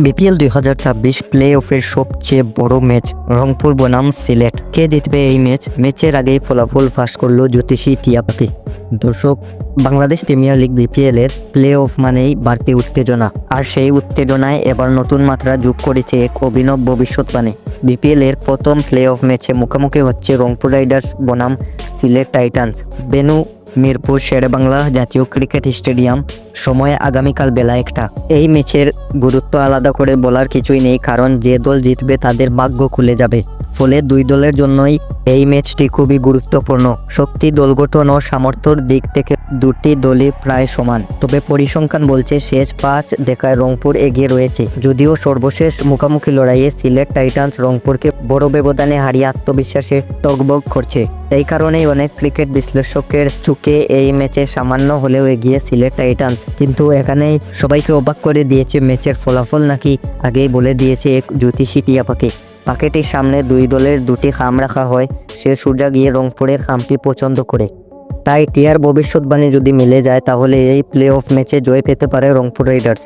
BPL 2026 play অফের সবচেয়ে বড় ম্যাচ রংপুর বনাম সিলেট। কে জিতবে এই ম্যাচের আগেই ফলাফল ফাঁস করলো জ্যোতিষী টিয়া পাখি। দর্শক, বাংলাদেশ প্রিমিয়ার লিগ বিপিএল এর প্লে অফ মানেই বাড়তি উত্তেজনা, আর সেই উত্তেজনায় এবার নতুন মাত্রা যোগ করেছে এক অভিনব ভবিষ্যৎবাণী। বিপিএল এর প্রথম প্লে অফ ম্যাচে মুখোমুখি হচ্ছে রংপুর রাইডার্স বনাম সিলেট টাইটান্স। বেনু মিরপুর শেরেবাংলা জাতীয় ক্রিকেট স্টেডিয়াম। সময় আগামীকাল বেলা 1টা। এই ম্যাচের গুরুত্ব আলাদা করে বলার কিছুই নেই, কারণ যে দল জিতবে তাদের ভাগ্য খুলে যাবে। ফলে দুই দলের জন্যই এই ম্যাচটি খুবই গুরুত্বপূর্ণ। শক্তি, দল গঠন ও সামর্থ্যের দিক থেকে দুটি দলই প্রায় সমান, তবে পরিসংখ্যান বলছে শেষ 5 দেখায় রংপুর এগিয়ে রয়েছে। যদিও সর্বশেষ মুখোমুখি লড়াইয়ে সিলেট টাইটান্স রংপুরকে বড় ব্যবধানে হারিয়ে আত্মবিশ্বাসে টগবগ করছে। এই কারণেই অনেক ক্রিকেট বিশ্লেষকের চোখে এই ম্যাচে সামান্য হলেও এগিয়ে সিলেট টাইটান্স। কিন্তু এখানেই সবাইকে অবাক করে দিয়েছে ম্যাচের ফলাফল নাকি আগেই বলে দিয়েছে এক জ্যোতিষী টিয়া পাখি। পাখিটির সামনে দুই দলের দুটি খাম রাখা হয়, সে সোজা গিয়ে রংপুরের খামটি পছন্দ করে। তাই টিয়ার ভবিষ্যৎবাণী যদি মিলে যায় তাহলে এই প্লে অফ ম্যাচে জয় পেতে পারে রংপুর রাইডার্স।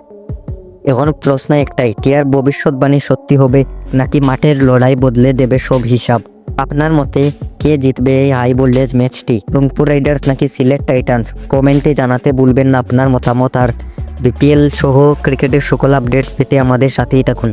এখন প্রশ্ন একটাই, টিয়ার ভবিষ্যৎবাণী সত্যি হবে নাকি মাঠের লড়াই বদলে দেবে সব হিসাব? আপনার মতে কে জিতবে এই হাই ভোল্টেজ ম্যাচটি, রংপুর রাইডার্স নাকি সিলেট টাইটান্স? কমেন্টে জানাতে ভুলবেন না আপনার মতামত। আর বিপিএল সহ ক্রিকেটের সকল আপডেট পেতে আমাদের সাথেই থাকুন।